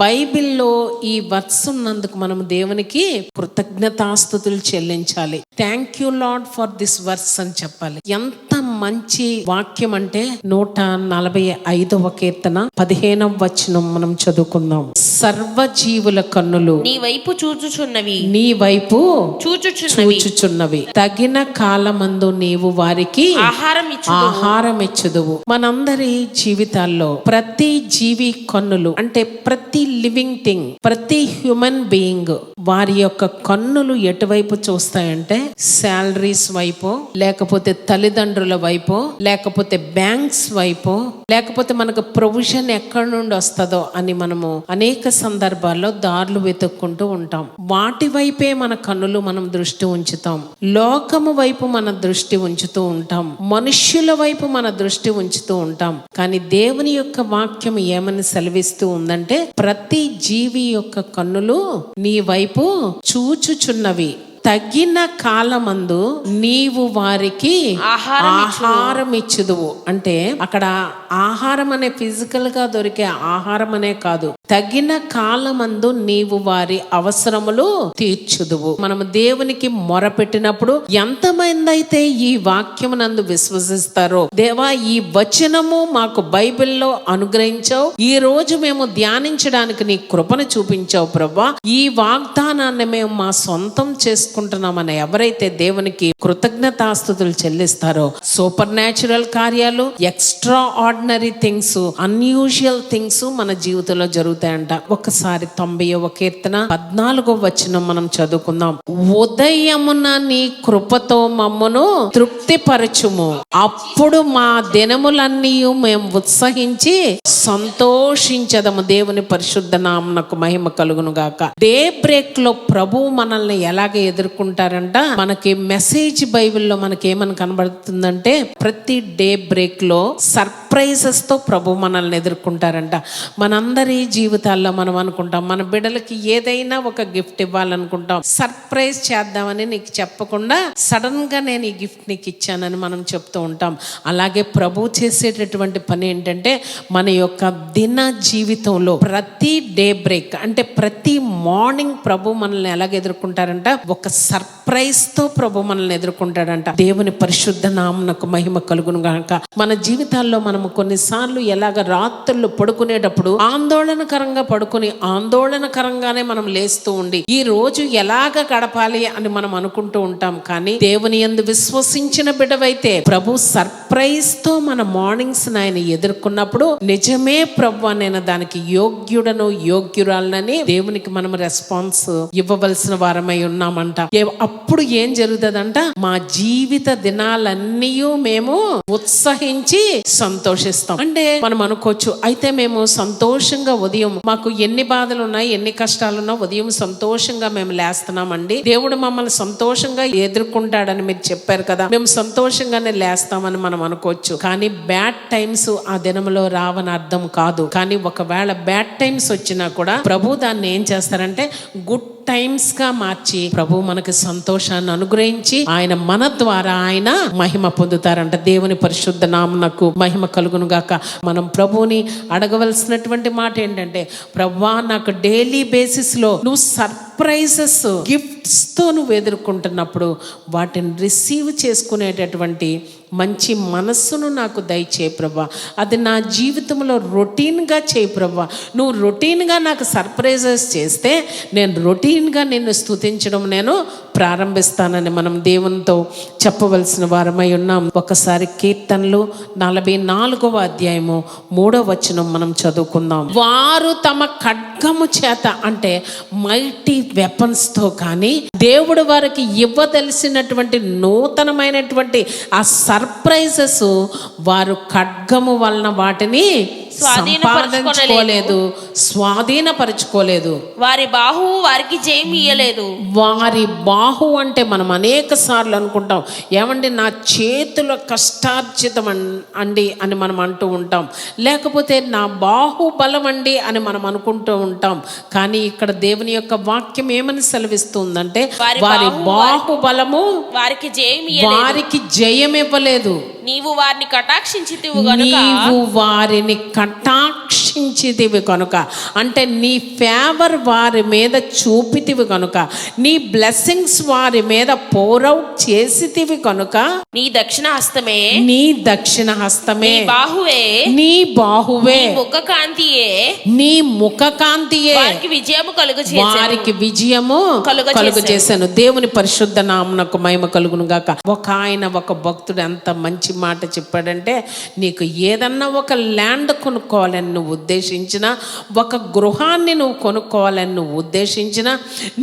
బైబిల్లో ఈ వర్స్ ఉన్నందుకు మనం దేవునికి కృతజ్ఞతాస్తుతులు చెల్లించాలి. Thank you Lord for this verse అని చెప్పాలి. ఎంత మంచి వాక్యం అంటే 145వ కీర్తన 15వ వచనం మనం చదువుకుందాం. సర్వజీవుల కన్నులు నీ వైపు చూచుచున్నవి, నీ వైపు చూచుచున్నవి. చూచుచున్నవి. తగిన కాలమందు నీవు వారికి ఆహారం ఇచ్చుదువు. మనందరి జీవితాల్లో ప్రతి జీవి కన్నులు అంటే ప్రతి లివింగ్ థింగ్, ప్రతి హ్యూమన్ బీయింగ్ వారి యొక్క కన్నులు ఎటువైపు చూస్తాయంటే శాలరీస్ వైపు, లేకపోతే తల్లిదండ్రుల వైపు, లేకపోతే బ్యాంక్స్ వైపు, లేకపోతే మనకు ప్రొవిజన్ ఎక్కడి నుండి వస్తుందో అని మనము అనేక సందర్భాల్లో దారులు వెతుక్కుంటూ ఉంటాం. వాటి వైపే మన కన్నులు మనం దృష్టి ఉంచుతాం. లోకము వైపు మన దృష్టి ఉంచుతూ ఉంటాం. మనుష్యుల వైపు మన దృష్టి ఉంచుతూ ఉంటాం. కానీ దేవుని యొక్క వాక్యం ఏమని సెలవిస్తూ ఉందంటే ప్రతి జీవి యొక్క కన్నులు నీ వైపు చూచుచున్నవి. తగిన కాలమందు నీవు వారికి ఆహారం ఇచ్చుదువు. అంటే అక్కడ ఆహారం అనే ఫిజికల్ గా దొరికే ఆహారం అనే కాదు, తగిన కాలమందు నీవు వారి అవసరములు తీర్చుదువు. మనము దేవునికి మొరపెట్టినప్పుడు ఎంతమంది అయితే ఈ వాక్యమునందు విశ్వసిస్తారో, దేవా ఈ వచనము మాకు బైబిల్లో అనుగ్రహించావు, ఈ రోజు మేము ధ్యానించడానికి నీ కృపను చూపించావు ప్రభువా, ఈ వాగ్దానాన్ని మేము మా సొంతం చేసుకుంటున్నామని ఎవరైతే దేవునికి కృతజ్ఞతాస్తుతులు చెల్లిస్తారో సూపర్ న్యాచురల్ కార్యాలు, extra ordinary things, unusual things మన జీవితంలో జరుగుతాయంట. ఒకసారి 90వ కీర్తన 14వ వచనం మనం చదువుకుందాం. ఉదయమున నీ కృపతో మమ్మను తృప్తిపరచుము, అప్పుడు మా దినములన్నీ మేము ఉత్సహించి సంతోషించదము. దేవుని పరిశుద్ధ నామమునకు మహిమ కలుగును గాక. డే బ్రేక్ లో ప్రభువు మనల్ని ఎలాగ ఎదుర్కొంటారంట, మనకి మెసేజ్ బైబిల్లో మనకి ఏమని కనబడుతుందంటే ప్రతి డే బ్రేక్ లో సర్ప్రైజెస్ తో ప్రభు మనల్ని ఎదుర్కొంటారంట. మనందరి జీవితాల్లో మనం అనుకుంటాం మన బిడ్డలకి ఏదైనా ఒక గిఫ్ట్ ఇవ్వాలనుకుంటాం, సర్ప్రైజ్ చేద్దామని నీకు చెప్పకుండా సడన్ గా నేను ఈ గిఫ్ట్ నీకు ఇచ్చానని మనం చెప్తూ ఉంటాం. అలాగే ప్రభు చేసేటటువంటి పని ఏంటంటే మన యొక్క దిన జీవితంలో ప్రతి డే బ్రేక్ అంటే ప్రతి మార్నింగ్ ప్రభు మనల్ని ఎలాగ ఎదుర్కొంటారంట, ఒక సర్ప్రైజ్ తో ప్రభు మనల్ని ఎదుర్కొంటాడంట. దేవుని పరిశుద్ధ నామమునకు మహిమ కలుగును గాక. మన జీవితాల్లో మనము కొన్నిసార్లు ఎలాగ రాత్రులు పడుకునేటప్పుడు ఆందోళనకరంగా పడుకుని ఆందోళనకరంగానే మనం లేస్తూ ఉండి ఈ రోజు ఎలాగ గడపాలి అని మనం అనుకుంటూ ఉంటాం. కానీ దేవుని యందు విశ్వసించిన బిడ్డవైతే ప్రభు సర్ప్రైజ్ తో మన మార్నింగ్స్ ఆయన ఎదుర్కొన్నప్పుడు నిజమే ప్రభు నేను దానికి యోగ్యుడను యోగ్యురాలనని దేవునికి మనం రెస్పాన్స్ ఇవ్వవలసిన వారమై ఉన్నామంట. అప్పుడు ఏం జరుగుతుందంట, మా జీవిత దినాలన్నీ మేము ఉత్సహించి సంతోషిస్తాం. అంటే మనం అనుకోవచ్చు అయితే మేము సంతోషంగా ఉదయం మాకు ఎన్ని బాధలు ఉన్నాయి ఎన్ని కష్టాలున్నా ఉదయం సంతోషంగా మేము లేస్తున్నామండి, దేవుడు మమ్మల్ని సంతోషంగా ఎదుర్కొంటాడని మీరు చెప్పారు కదా, మేము సంతోషంగానే లేస్తామని మనం అనుకోవచ్చు. కానీ బ్యాడ్ టైమ్స్ ఆ దినంలో రావని అర్థం కాదు. కానీ ఒకవేళ బ్యాడ్ టైమ్స్ వచ్చినా కూడా ప్రభు దాన్ని ఏం చేస్తారంటే గుడ్ టైమ్స్ గా మార్చి ప్రభు మనకి సంతోషాన్ని అనుగ్రహించి ఆయన మన ద్వారా ఆయన మహిమ పొందుతారంట. దేవుని పరిశుద్ధ నామమునకు మహిమ కలుగును గాక. మనం ప్రభువుని అడగవలసినటువంటి మాట ఏంటంటే, ప్రభువా నాకు డైలీ బేసిస్ లో నువ్వు సర్ప్రైజెస్ గిఫ్ట్స్ తో నువ్వు ఎదుర్కొంటున్నప్పుడు వాటిని రిసీవ్ చేసుకునేటటువంటి మంచి మనస్సును నాకు దయచేయి ప్రభా. అది నా జీవితంలో రొటీన్గా చేయి ప్రభా. నువ్వు రొటీన్గా నాకు సర్ప్రైజెస్ చేస్తే నేను రొటీన్గా నిన్ను స్తుతించడం నేను ప్రారంభిస్తానని మనం దేవునితో చెప్పవలసిన వారమై ఉన్నాం. ఒకసారి కీర్తనలు 44వ అధ్యాయము 3వ వచనం మనం చదువుకుందాం. వారు తమ ఖడ్గము చేత అంటే మైటీ వెపన్స్ తో కానీ దేవుడు వారికి ఇవ్వదలిసినటువంటి నూతనమైనటువంటి ఆ సర్ప్రైజెస్ వారు ఖడ్గము వలన వాటిని సంపాదించుకోలేదు, స్వాధీనపరచుకోలేదు. వారి బాహువు వారికి జయం ఇయ్యలేదు. వారి బాహు అంటే మనం అనేక సార్లు అనుకుంటాం, ఏమండి నా చేతుల కష్టార్జితం అండి అని మనం అంటూ ఉంటాం, లేకపోతే నా బాహుబలం అండి అని మనం అనుకుంటూ ఉంటాం. కానీ ఇక్కడ దేవుని యొక్క వాక్యం ఏమని సెలవిస్తుందంటే వారి బాహుబలము వారికి జయం ఇవ్వలేదు. నీవు వారిని కటాక్షించితివి గనుక నీవు వారిని కటాక్షించితివి కనుక, అంటే నీ ఫేవర్ వారి మీద చూపితివి కనుక, నీ బ్లెస్సింగ్స్ వారి మీద పోరౌట్ చేసితివి కనుక, నీ దక్షిణ హస్తమే, నీ దక్షిణ హస్తమే, నీ బాహువే, నీ బాహువే, ముఖ కాంతియే, నీ ముఖ కాంతియే వారికి విజయము వారికి విజయము కలుగు చేశాను. దేవుని పరిశుద్ధ నామమునకు మహిమ కలుగును గాక. ఒక భక్తుడు ఎంత మంచి మాట చెప్పాడంటే, నీకు ఏదన్నా ఒక ల్యాండ్ కొనుక్కోవాలని నువ్వు ఉద్దేశించినా, ఒక గృహాన్ని నువ్వు కొనుక్కోవాలని నువ్వు ఉద్దేశించినా,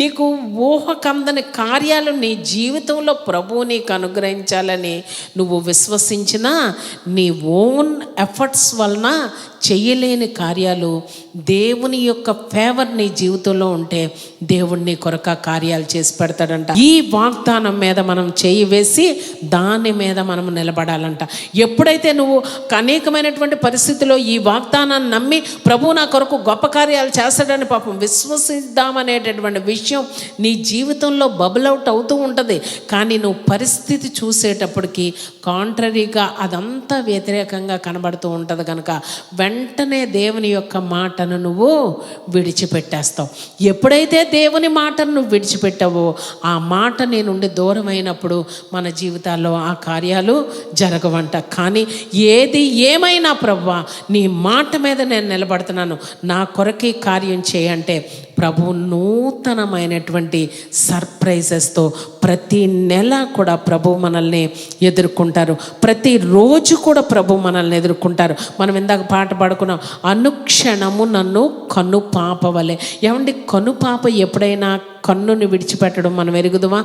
నీకు ఊహకందని కార్యాలు నీ జీవితంలో ప్రభువు నీకు అనుగ్రహించాలని నువ్వు విశ్వసించినా, నీ ఓన్ ఎఫర్ట్స్ వలన చెయ్యలేని కార్యాలు దేవుని యొక్క ఫేవర్ నీ జీవితంలో ఉంటే దేవుడు నీ కొరక కార్యాలు చేసి పెడతాడంట. ఈ వాగ్దానం మీద మనం చేయి వేసి దాని మీద మనం నిలబడాలంట. ఎప్పుడైతే నువ్వు అనేకమైనటువంటి పరిస్థితుల్లో ఈ వాగ్దానాన్ని నమ్మి ప్రభు నా కొరకు గొప్ప కార్యాలు చేస్తాడని పాపం విశ్వసిద్దామనేటటువంటి విషయం నీ జీవితంలో బబుల్ అవుట్ అవుతూ ఉంటుంది. కానీ నువ్వు పరిస్థితి చూసేటప్పటికి కాంట్రరీగా అదంతా వ్యతిరేకంగా కనబడుతూ ఉంటుంది కనుక వెంటనే దేవుని యొక్క మాటను నువ్వు విడిచిపెట్టేస్తావు. ఎప్పుడైతే దేవుని మాటను నువ్వు విడిచిపెట్టావో ఆ మాట నీ నుండి దూరం అయినప్పుడు మన జీవితాల్లో ఆ కార్యాలు జరగవంట. కానీ ఏది ఏమైనా ప్రభువా నీ మాట మీద నేను నిలబడుతున్నాను, నా కొరకి కార్యం చేయంటే ప్రభు నూతనమైనటువంటి సర్ప్రైజెస్తో ప్రతి నెల కూడా ప్రభు మనల్ని ఎదుర్కొంటారు. ప్రతిరోజు కూడా ప్రభు మనల్ని ఎదుర్కొంటారు. మనం ఇందాక పాట పాడుకున్నాం, అనుక్షణము నన్ను కనుపాపవలే. ఏమండి, కనుపాప ఎప్పుడైనా కన్నుని విడిచిపెట్టడం మనం ఎరుగుదుమా?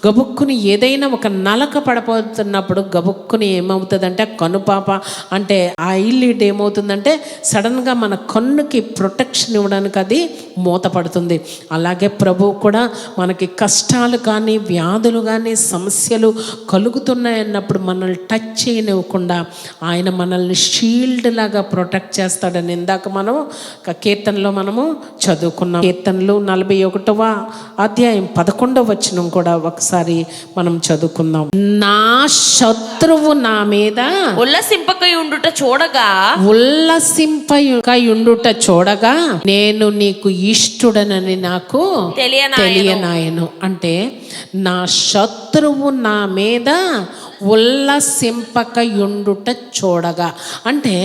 గబుక్కుని ఏదైనా ఒక నలక పడిపోతున్నప్పుడు గబుక్కుని ఏమవుతుందంటే, కనుపాప అంటే ఆ ఐలిడ్ ఏమవుతుందంటే సడన్గా మన కన్నుకి ప్రొటెక్షన్ ఇవ్వడానికి అది మూతపడుతుంది. అలాగే ప్రభు కూడా మనకి కష్టాలు కానీ వ్యాధులు కానీ సమస్యలు కలుగుతున్నాయన్నప్పుడు మనల్ని టచ్ చేయనివ్వకుండా ఆయన మనల్ని షీల్డ్ లాగా ప్రొటెక్ట్ చేస్తాడని ఇందాక మనం కీర్తనలో మనము చదువుకున్నాం. కీర్తనలు 41వ అధ్యాయం 11వ వచనం కూడా ఒకసారి మనం చదువుకుందాం. నా శత్రువు నా మీద ఉల్లసింపకై ఉండుట చూడగా నేను నీకు ఇష్టుడనని నాకు తెలియనాయను. అంటే నా శత్రువు నా మీద ఉల్లసింపకయుండుట చూడగా, అంటే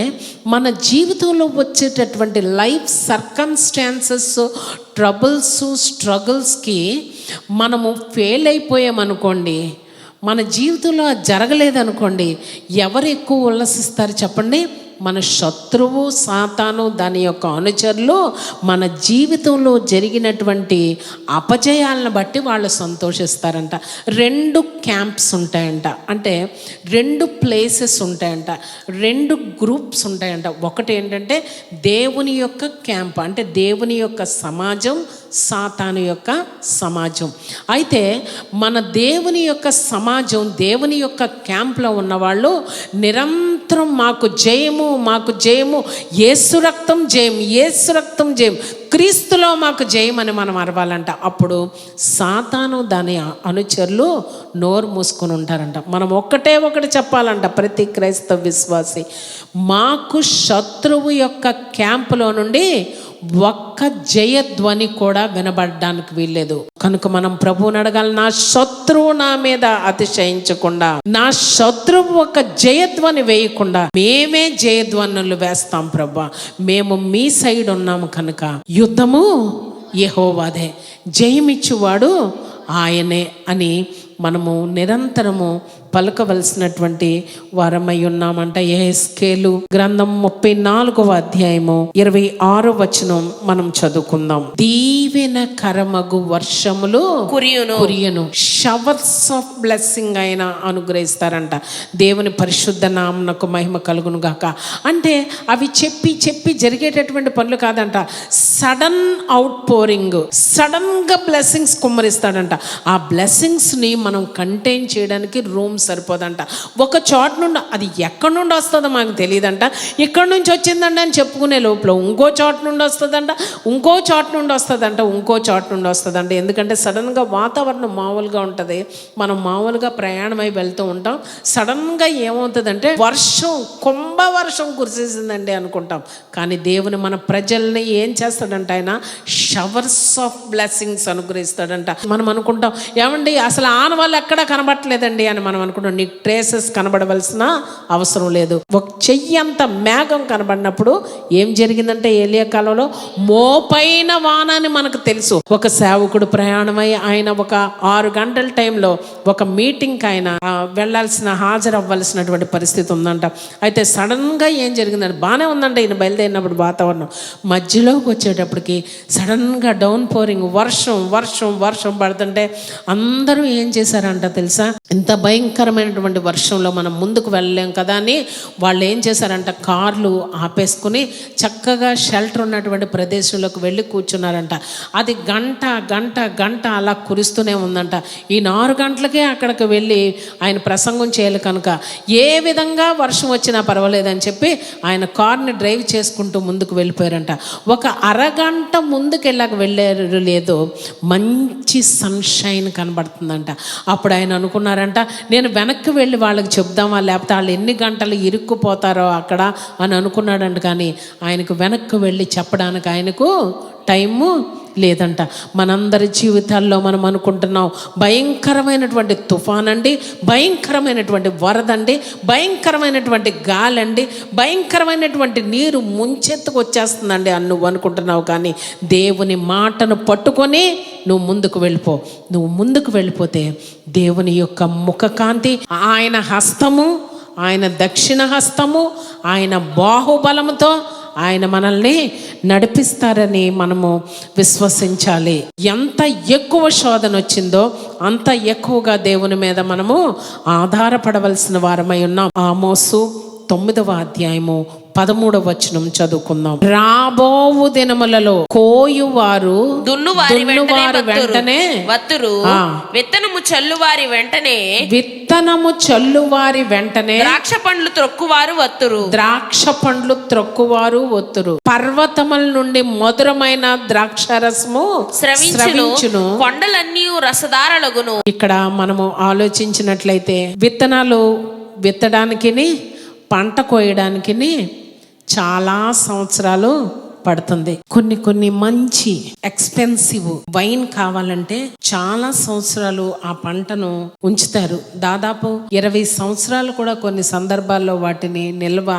మన జీవితంలో వచ్చేటటువంటి లైఫ్ సర్కమ్స్టాన్సెస్, ట్రబుల్స్, స్ట్రగుల్స్కి మనము ఫెయిల్ అయిపోయామనుకోండి, మన జీవితంలో జరగలేదనుకోండి, ఎవరు ఎక్కువ ఉల్లసిస్తారు చెప్పండి? మన శత్రువు సాతాను దాని యొక్క అనుచరులు మన జీవితంలో జరిగినటువంటి అపజయాలను బట్టి వాళ్ళు సంతోషిస్తారంట. 2 క్యాంప్స్ ఉంటాయంట, అంటే 2 ప్లేసెస్ ఉంటాయంట, 2 గ్రూప్స్ ఉంటాయంట. ఒకటి ఏంటంటే దేవుని యొక్క క్యాంప్, అంటే దేవుని యొక్క సమాజం, సాతాను యొక్క సమాజం. అయితే మన దేవుని యొక్క సమాజం, దేవుని యొక్క క్యాంప్లో ఉన్నవాళ్ళు నిరంతరం మాకు జయము, మాకు జయము, యేసు రక్తం జయం, యేసు రక్తం జయం, క్రీస్తులో మాకు జయమని మనం అరవాలంట. అప్పుడు సాతాను దాని అనుచరులు నోరు మూసుకొని ఉంటారంట. మనం ఒకటి చెప్పాలంట, ప్రతి క్రైస్తవ విశ్వాసి, మాకు శత్రువు యొక్క క్యాంపులో నుండి ఒక్క జయధ్వని కూడా వినబడడానికి వీల్లేదు. కనుక మనం ప్రభువుని అడగాలి, నా శత్రువు నా మీద అతిశయించకుండా, నా శత్రువు ఒక జయధ్వని వేయకుండా మేమే జయధ్వనులు వేస్తాం ప్రభువా, మేము మీ సైడ్ ఉన్నాము కనుక యుద్ధము యెహోవాదే, జయమిచ్చువాడు ఆయనే అని మనము నిరంతరము పలకవలసినటువంటి వారమై ఉన్నామంట. యెహెజ్కేలు గ్రంథం 34వ అధ్యాయము 26వ వచనం మనం చదువుకుందాం. దీవెనకరమగు వర్షములు కురియును, షవర్స్ ఆఫ్ బ్లెస్సింగ్ ఆయన అనుగ్రహిస్తారంట. దేవుని పరిశుద్ధ నామమునకు మహిమ కలుగును గాక. అంటే అవి చెప్పి జరిగేటటువంటి పనులు కాదంట, సడన్ అవుట్ పోరింగ్, సడన్ గా బ్లెస్సింగ్స్ కుమ్మరిస్తాడంట. ఆ బ్లెస్సింగ్స్ ని మనం కంటైన్ చేయడానికి రూమ్స్ సరిపోదంట. ఒక చోట నుండి, అది ఎక్కడి నుండి వస్తుందో మాకు తెలియదంట, ఇక్కడ నుంచి వచ్చిందంట అని చెప్పుకునే లోపల ఇంకో చోట నుండి వస్తుందంట, ఇంకో చోట నుండి వస్తుందంట, ఇంకో చోట నుండి వస్తుందంట. ఎందుకంటే సడన్గా వాతావరణం మామూలుగా ఉంటుంది, మనం మామూలుగా ప్రయాణమై వెళ్తూ ఉంటాం. సడన్గా ఏమవుతుందంటే వర్షం, కుంభవర్షం కురిసేసిందండి అనుకుంటాం. కానీ దేవుని మన ప్రజల్ని ఏం చేస్తాడంట, ఆయన షవర్స్ ఆఫ్ బ్లెస్సింగ్స్ అనుగ్రహిస్తాడంట. మనం అనుకుంటాం, ఏమండి అసలు ఆనవాళ్ళు ఎక్కడా కనబడట్లేదండి అని మనం అనుకుంటాం. నీకు ట్రేసెస్ కనబడవలసిన అవసరం లేదు. ఒక చెయ్యంత మేఘం కనబడినప్పుడు ఏం జరిగిందంటే ఏలియా కాలంలో మోపైన వాన అని మనకు తెలుసు. ఒక సేవకుడు ప్రయాణమై ఆయన ఒక 6 గంటల టైంలో ఒక మీటింగ్కి ఆయన వెళ్ళాల్సిన, హాజరవ్వాల్సినటువంటి పరిస్థితి ఉందంట. అయితే సడన్గా ఏం జరిగిందంటే, బాగానే ఉందంట ఈయన బయలుదేరినప్పుడు వాతావరణం, మధ్యలోకి వచ్చేటప్పటికి సడన్గా డౌన్ పోరింగ్, వర్షం వర్షం వర్షం పడుతుంటే అందరూ ఏం చేశారంట తెలుసా, ఇంత భయంకరమైనటువంటి వర్షంలో మనం ముందుకు వెళ్ళలేం కదా అని వాళ్ళు ఏం చేశారంట, కార్లు ఆపేసుకుని చక్కగా షెల్టర్ ఉన్నటువంటి ప్రదేశంలోకి వెళ్ళి కూర్చున్నారంట. అది గంట గంట గంట అలా కురుస్తూనే ఉందంట. ఈ 4 గంటలకే అక్కడికి వెళ్ళి ఆయన ప్రసంగం చేయాలి కనుక ఏ విధంగా వర్షం వచ్చినా పర్వాలేదని చెప్పి ఆయన కార్ని డ్రైవ్ చేసుకుంటూ ముందుకు వెళ్ళిపోయారంట. ఒక అరగంట ముందుకు వెళ్ళారు లేదో మంచి సన్షైన్ కనబడుతుందంట. అప్పుడు ఆయన అనుకున్నారంట, నేను వెనక్కి వెళ్ళి వాళ్ళకి చెప్దామా, లేకపోతే వాళ్ళు ఎన్ని గంటలు ఇరుక్కుపోతారో అక్కడ అని అనుకున్నాడంట. కానీ ఆయనకు వెనక్కి వెళ్ళి చెప్పడానికి ఆయనకు టైము లేదంట. మనందరి జీవితాల్లో మనం అనుకుంటున్నాం, భయంకరమైనటువంటి తుఫాన్ అండి, భయంకరమైనటువంటి వరదండి, భయంకరమైనటువంటి గాలండి, భయంకరమైనటువంటి నీరు ముంచెత్తుకు వచ్చేస్తుందండి అని నువ్వు అనుకుంటున్నావు. కానీ దేవుని మాటను పట్టుకొని నువ్వు ముందుకు వెళ్ళిపో. నువ్వు ముందుకు వెళ్ళిపోతే దేవుని యొక్క ముఖకాంతి, ఆయన హస్తము, ఆయన దక్షిణ హస్తము, ఆయన బాహుబలముతో ఆయన మనల్ని నడిపిస్తారని మనము విశ్వసించాలి. ఎంత ఎక్కువ శోధన వచ్చిందో అంత ఎక్కువగా దేవుని మీద మనము ఆధారపడవలసిన వారమై ఉన్నాం. ఆమోసు 9వ అధ్యాయము 13వ వచనం చదువుకుందాం. రాబోవు దినములలో కోయువారు దున్నువారి వెంటనే వత్తురు, విత్తనము చల్లువారి వెంటనే ద్రాక్ష పండ్లు త్రొక్కువారు వత్తురు. పర్వతముల నుండి మధురమైన ద్రాక్షరసము స్రవించును, కొండలన్నీ రసధారలగును. ఇక్కడ మనము ఆలోచించినట్లయితే విత్తనాలు విత్తడానికి, పంట కోయడానికి చాలా సంవత్సరాలు పడుతుంది. కొన్ని మంచి ఎక్స్పెన్సివ్ వైన్ కావాలంటే చాలా సంవత్సరాలు ఆ పంటను ఉంచుతారు. దాదాపు 20 సంవత్సరాలు కూడా కొన్ని సందర్భాల్లో వాటిని నిల్వ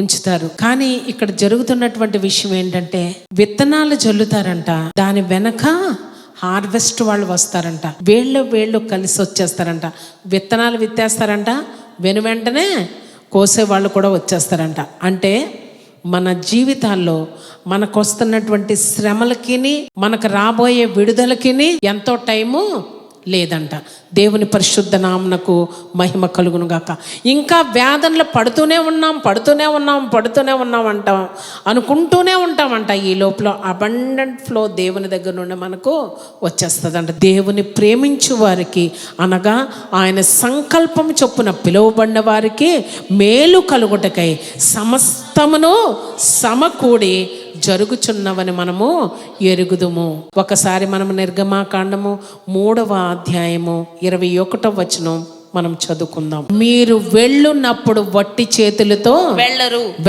ఉంచుతారు. కానీ ఇక్కడ జరుగుతున్నటువంటి విషయం ఏంటంటే, విత్తనాలు జల్లుతారంట, దాని వెనక హార్వెస్ట్ వాళ్ళు వస్తారంట, వేళ్ళు కలిసి వచ్చేస్తారంట, విత్తనాలు విత్తేస్తారంట, వెంటనే కోసేవాళ్ళు కూడా వచ్చేస్తారంట. అంటే మన జీవితాల్లో మనకు వస్తున్నటువంటి శ్రమలకి, మనకు రాబోయే విడుదలకి ఎంతో టైము లేదంట. దేవుని పరిశుద్ధ నామమునకు మహిమ కలుగును గాక. ఇంకా వేదనలు పడుతూనే ఉన్నాం అంటాం, అనుకుంటూనే ఉంటామంట. ఈ లోపల అబండెంట్ ఫ్లో దేవుని దగ్గర నుండి మనకు వచ్చేస్తుందంట. దేవుని ప్రేమించు వారికి, అనగా ఆయన సంకల్పం చొప్పున పిలువబడిన వారికి మేలు కలుగుటకై సమస్తమును సమకూడి జరుగుచున్నవని మనము ఎరుగుదుము. ఒకసారి మనం నిర్గమాకాండము 3వ అధ్యాయము 21వ వచనం మనం చదువుకుందాం. మీరు వెళ్ళున్నప్పుడు వట్టి చేతులతో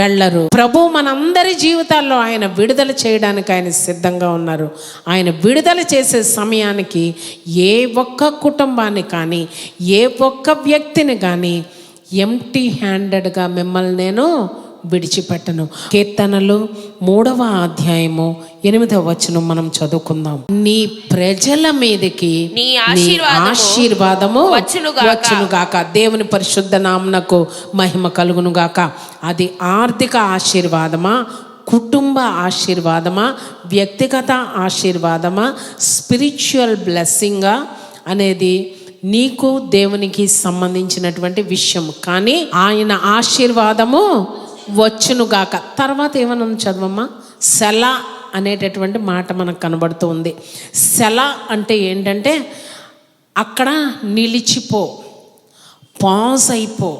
వెళ్ళరు. ప్రభు మనందరి జీవితాల్లో ఆయన విడుదల చేయడానికి ఆయన సిద్ధంగా ఉన్నారు. ఆయన విడుదల చేసే సమయానికి ఏ ఒక్క కుటుంబాన్ని కానీ, ఏ ఒక్క వ్యక్తిని కానీ ఎంప్టీ హ్యాండెడ్గా మిమ్మల్ని నేను విడిచిపెట్టను. కీర్తనలు 3వ అధ్యాయము 8వ వచనం మనం చదువుకుందాం. నీ ప్రజల మీదకి నీ ఆశీర్వాదము వచ్చును గాక. దేవుని పరిశుద్ధ నామమునకు మహిమ కలుగును గాక. అది ఆర్థిక ఆశీర్వాదమా, కుటుంబ ఆశీర్వాదమా, వ్యక్తిగత ఆశీర్వాదమా, స్పిరిచువల్ బ్లెస్సింగా అనేది నీకు దేవునికి సంబంధించినటువంటి విషయం. కానీ ఆయన ఆశీర్వాదము వచ్చునుగాక. తర్వాత ఏమన్నా చదవమ్మా, సెల అనేటటువంటి మాట మనకు కనబడుతూ ఉంది. సెల అంటే ఏంటంటే అక్కడ నిలిచిపో, పాజ్ అయిపో,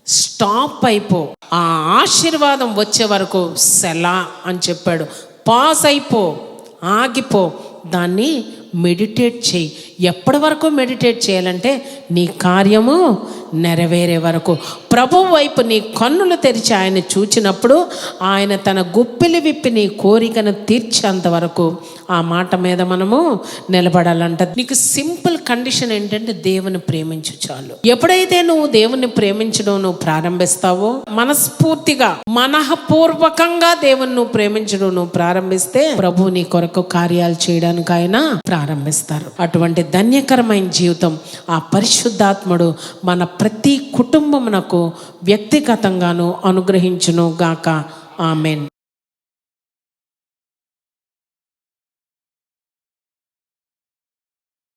స్టాప్ అయిపో. ఆ ఆశీర్వాదం వచ్చే వరకు సెలా అని చెప్పాడు. పాజ్ అయిపో, ఆగిపో, దాన్ని మెడిటేట్ చేయి. ఎప్పటి వరకు మెడిటేట్ చేయాలంటే నీ కార్యము నెరవేరే వరకు. ప్రభువు వైపు నీ కన్నులు తెరిచి ఆయన చూచినప్పుడు ఆయన తన గుప్పిలి విప్పి నీ కోరికను తీర్చేంత వరకు ఆ మాట మీద మనము నిలబడాలంట. నీకు సింపుల్ కండిషన్ ఏంటంటే దేవుని ప్రేమించు చాలు. ఎప్పుడైతే నువ్వు దేవుని ప్రేమించడం నువ్వు ప్రారంభిస్తావో, మనస్ఫూర్తిగా మనఃపూర్వకంగా దేవుని నువ్వు ప్రేమించడం నువ్వు ప్రారంభిస్తే ప్రభు నీ కొరకు కార్యాలు చేయడానికి ఆయన ప్రారంభిస్తారు. అటువంటి ధన్యకరమైన జీవితం ఆ పరిశుద్ధాత్ముడు మన ప్రతి కుటుంబమునకు వ్యక్తిగతంగాను అనుగ్రహించును గాక. ఆమెన్.